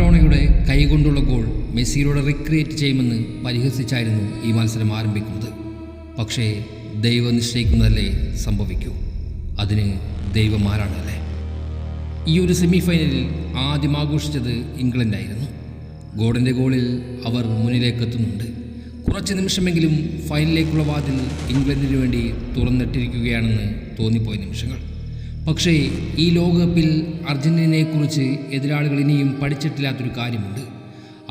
മാറഡോണയുടെ കൈകൊണ്ടുള്ള goal മെസ്സിയിലൂടെ recreate ചെയ്യുമെന്ന് പരിഹസിച്ചായിരുന്നു ഈ മത്സരം ആരംഭിക്കുന്നത്. പക്ഷേ ദൈവം നിശ്ചയിക്കുന്നതല്ലേ സംഭവിക്കൂ, അതിന് ദൈവം ആരാണല്ലേ. ഈ ഒരു സെമി ഫൈനലിൽ ആദ്യം ആഘോഷിച്ചത് ഇംഗ്ലണ്ടായിരുന്നു. ഗോഡിൻ്റെ ഗോളിൽ അവർ മുന്നിലേക്ക് എത്തുന്നുണ്ട്. കുറച്ച് നിമിഷമെങ്കിലും ഫൈനലിലേക്കുള്ള വാതിൽ ഇംഗ്ലണ്ടിന് വേണ്ടി തുറന്നിട്ടിരിക്കുകയാണെന്ന് തോന്നിപ്പോയ നിമിഷങ്ങൾ. പക്ഷേ ഈ ലോകകപ്പിൽ അർജന്റീനയെക്കുറിച്ച് എതിരാളികൾ ഇനിയും പഠിച്ചിട്ടില്ലാത്തൊരു കാര്യമുണ്ട്.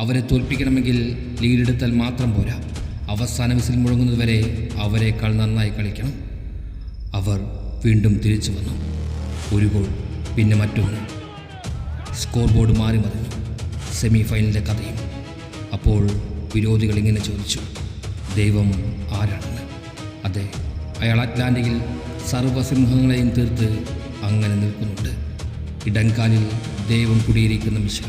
അവരെ തോൽപ്പിക്കണമെങ്കിൽ ലീഡെടുത്താൽ മാത്രം പോരാ, അവസാന വിസിൽ മുഴങ്ങുന്നതുവരെ അവരെക്കാൾ നന്നായി കളിക്കണം. അവർ വീണ്ടും തിരിച്ചു വന്നു. ഒരു ഗോൾ, പിന്നെ മറ്റൊന്ന്. സ്കോർ ബോർഡ് മാറി മറിഞ്ഞു. സെമി ഫൈനലിൻ്റെ കഥയും. അപ്പോൾ വിരോധികൾ ഇങ്ങനെ ചോദിച്ചു, ദൈവം ആരാണെന്ന്. അതെ, അയാൾ അറ്റ്ലാന്റിക്കിൽ സർവ്വസിംഹങ്ങളെയും തീർത്ത് അങ്ങനെ നിൽക്കുന്നുണ്ട്. ഇടംകാലിൽ ദൈവം കുടിയിരിക്കുന്ന മിശ,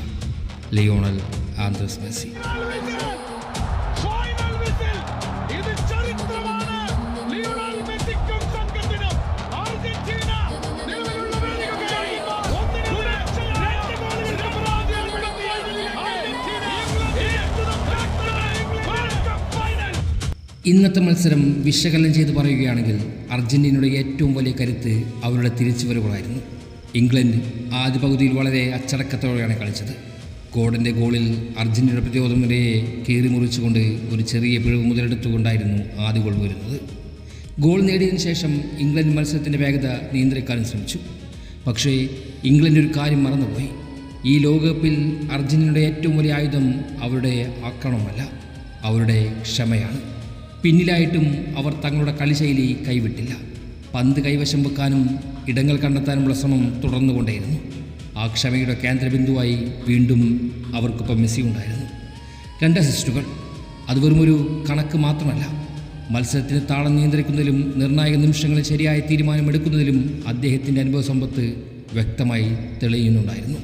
ലിയോണൽ ആന്ദ്രസ് മെസ്സി. ഇന്നത്തെ മത്സരം വിശകലനം ചെയ്ത് പറയുകയാണെങ്കിൽ അർജന്റീനയുടെ ഏറ്റവും വലിയ കരുത്ത് അവരുടെ തിരിച്ചുവരവുകളായിരുന്നു. ഇംഗ്ലണ്ട് ആദ്യ പകുതിയിൽ വളരെ അച്ചടക്കത്തോടെയാണ് കളിച്ചത്. ഗോഡിൻ്റെ ഗോളിൽ അർജന്റീനയുടെ പ്രതിരോധ നിരയെ കീറി മുറിച്ചുകൊണ്ട് ഒരു ചെറിയ പിഴവ് മുതലെടുത്തുകൊണ്ടായിരുന്നു ആദ്യ ഗോൾ വരുന്നത്. ഗോൾ നേടിയതിനു ശേഷം ഇംഗ്ലണ്ട് മത്സരത്തിൻ്റെ വേഗത നിയന്ത്രിക്കാനും ശ്രമിച്ചു. പക്ഷേ ഇംഗ്ലണ്ട് ഒരു കാര്യം മറന്നുപോയി. ഈ ലോകകപ്പിൽ അർജന്റീനയുടെ ഏറ്റവും വലിയ ആയുധം അവരുടെ ആക്രമണമല്ല, അവരുടെ ക്ഷമയാണ്. പിന്നിലായിട്ടും അവർ തങ്ങളുടെ കളിശൈലി കൈവിട്ടില്ല. പന്ത് കൈവശം വെക്കാനും ഇടങ്ങൾ കണ്ടെത്താനുമുള്ള ശ്രമം തുടർന്നുകൊണ്ടേയിരുന്നു. ആ ക്ഷമയുടെ കേന്ദ്രബിന്ദുവായി വീണ്ടും അവർക്കൊപ്പം മെസ്സി ഉണ്ടായിരുന്നു. 2 അസിസ്റ്റുകൾ. അത് വെറുമൊരു കണക്ക് മാത്രമല്ല, മത്സരത്തിന് താളം നിയന്ത്രിക്കുന്നതിലും നിർണായക നിമിഷങ്ങളിൽ ശരിയായ തീരുമാനമെടുക്കുന്നതിലും അദ്ദേഹത്തിൻ്റെ അനുഭവ സമ്പത്ത് വ്യക്തമായി തെളിയുന്നുണ്ടായിരുന്നു.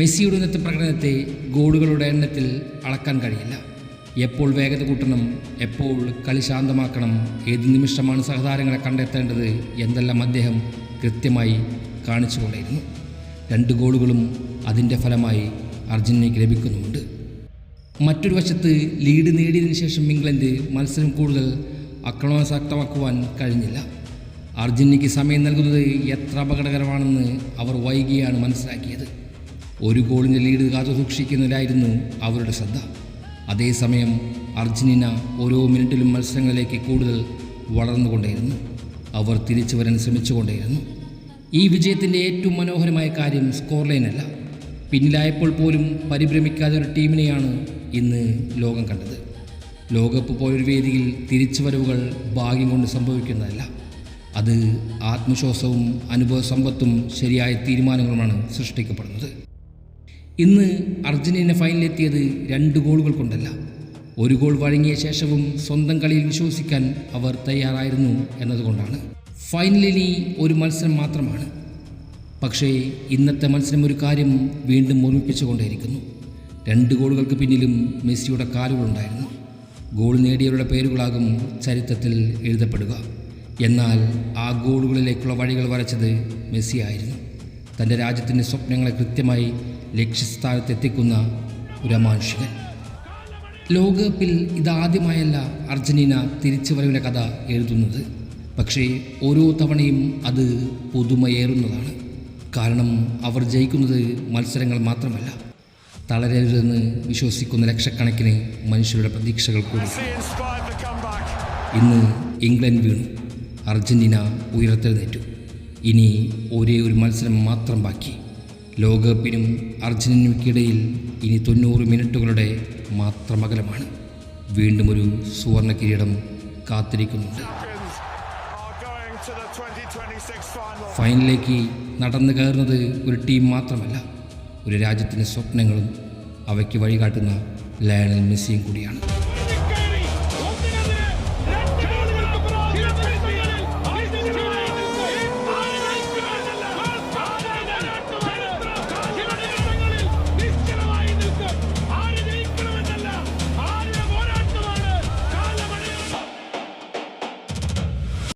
മെസ്സിയുടെ ഇന്നത്തെ പ്രകടനത്തെ ഗോളുകളുടെ എണ്ണത്തിൽ അളക്കാൻ കഴിയില്ല. എപ്പോൾ വേഗത കൂട്ടണം, എപ്പോൾ കളി ശാന്തമാക്കണം, ഏത് നിമിഷമാണ് സഹതാരങ്ങളെ കണ്ടെത്തേണ്ടത് എന്തെല്ലാം അദ്ദേഹം കൃത്യമായി കാണിച്ചുകൊണ്ടിരുന്നു. 2 ഗോളുകളും അതിൻ്റെ ഫലമായി അർജന്റീനയ്ക്ക് ലഭിക്കുന്നുമുണ്ട്. മറ്റൊരു വശത്ത് ലീഡ് നേടിയതിനു ശേഷം ഇംഗ്ലണ്ട് മത്സരം കൂടുതൽ ആക്രമണാസക്തമാക്കുവാൻ കഴിഞ്ഞില്ല. അർജന്റീനയ്ക്ക് സമയം നൽകുന്നത് എത്ര അപകടകരമാണെന്ന് അവർ വൈകിയാണ് മനസ്സിലാക്കിയത്. 1 ഗോളിൻ്റെ ലീഡ് കാത്തു സൂക്ഷിക്കുന്നതിലായിരുന്നു അവരുടെ ശ്രദ്ധ. അതേസമയം അർജന്റീന ഓരോ മിനിറ്റിലും മത്സരങ്ങളിലേക്ക് കൂടുതൽ വളർന്നുകൊണ്ടേയിരുന്നു. അവർ തിരിച്ചു വരാൻ ശ്രമിച്ചുകൊണ്ടേയിരുന്നു. ഈ വിജയത്തിൻ്റെ ഏറ്റവും മനോഹരമായ കാര്യം സ്കോർ ലൈനല്ല. പിന്നിലായപ്പോൾ പോലും പരിഭ്രമിക്കാതെ ഒരു ടീമിനെയാണ് ഇന്ന് ലോകം കണ്ടത്. ലോകകപ്പ് പോയൊരു വേദിയിൽ തിരിച്ചുവരവുകൾ ഭാഗ്യം കൊണ്ട് സംഭവിക്കുന്നതല്ല, അത് ആത്മവിശ്വാസവും അനുഭവ സമ്പത്തും ശരിയായ തീരുമാനങ്ങളുമാണ് സൃഷ്ടിക്കപ്പെടുന്നത്. ഇന്ന് അർജന്റീന ഫൈനലിലെത്തിയത് 2 ഗോളുകൾ കൊണ്ടല്ല, 1 ഗോൾ വഴങ്ങിയ ശേഷവും സ്വന്തം കളിയിൽ വിശ്വസിക്കാൻ അവർ തയ്യാറായിരുന്നു എന്നതുകൊണ്ടാണ്. ഫൈനലിൽ ഒരു മത്സരം മാത്രമാണ്. പക്ഷേ ഇന്നത്തെ മത്സരം ഒരു കാര്യം വീണ്ടും ഓർമ്മിപ്പിച്ചുകൊണ്ടേയിരിക്കുന്നു. 2 ഗോളുകൾക്ക് പിന്നിലും മെസ്സിയുടെ കാലുകളുണ്ടായിരുന്നു. ഗോൾ നേടിയവരുടെ പേരുകളാകും ചരിത്രത്തിൽ എഴുതപ്പെടുക. എന്നാൽ ആ ഗോളുകളിലേക്കുള്ള വഴികൾ വരച്ചത് മെസ്സി ആയിരുന്നു. തൻ്റെ രാജ്യത്തിൻ്റെ സ്വപ്നങ്ങളെ കൃത്യമായി ലക്ഷ്യസ്ഥാനത്തെത്തിക്കുന്ന ഒരു അമാനുഷികൻ. ലോകകപ്പിൽ ഇതാദ്യമായല്ല അർജന്റീന തിരിച്ചുവരവിൻ്റെ കഥ എഴുതുന്നത്. പക്ഷേ ഓരോ തവണയും അത് പുതുമയേറുന്നതാണ്. കാരണം അവർ ജയിക്കുന്നത് മത്സരങ്ങൾ മാത്രമല്ല, തളരരുതെന്ന് വിശ്വസിക്കുന്ന ലക്ഷക്കണക്കിന് മനുഷ്യരുടെ പ്രതീക്ഷകൾ കൂടി. ഇന്ന് ഇംഗ്ലണ്ട് വീണു, അർജന്റീന ഉയർത്തെഴുന്നേറ്റു. ഇനി ഒരേ ഒരു മത്സരം മാത്രം ബാക്കി. ലോകകപ്പിനും അർജന്റീനയ്ക്കിടയിൽ ഇനി 90 മിനിറ്റുകളുടെ മാത്രം അകലമാണ്. വീണ്ടും ഒരു സുവർണ്ണ കിരീടം കാത്തിരിക്കുന്നുണ്ട്. ഫൈനലിലേക്ക് നടന്നു കയറുന്നത് ഒരു ടീം മാത്രമല്ല, ഒരു രാജ്യത്തിൻ്റെ സ്വപ്നങ്ങളും അവയ്ക്ക് വഴികാട്ടുന്ന ലയണൽ മെസ്സിയും കൂടിയാണ്.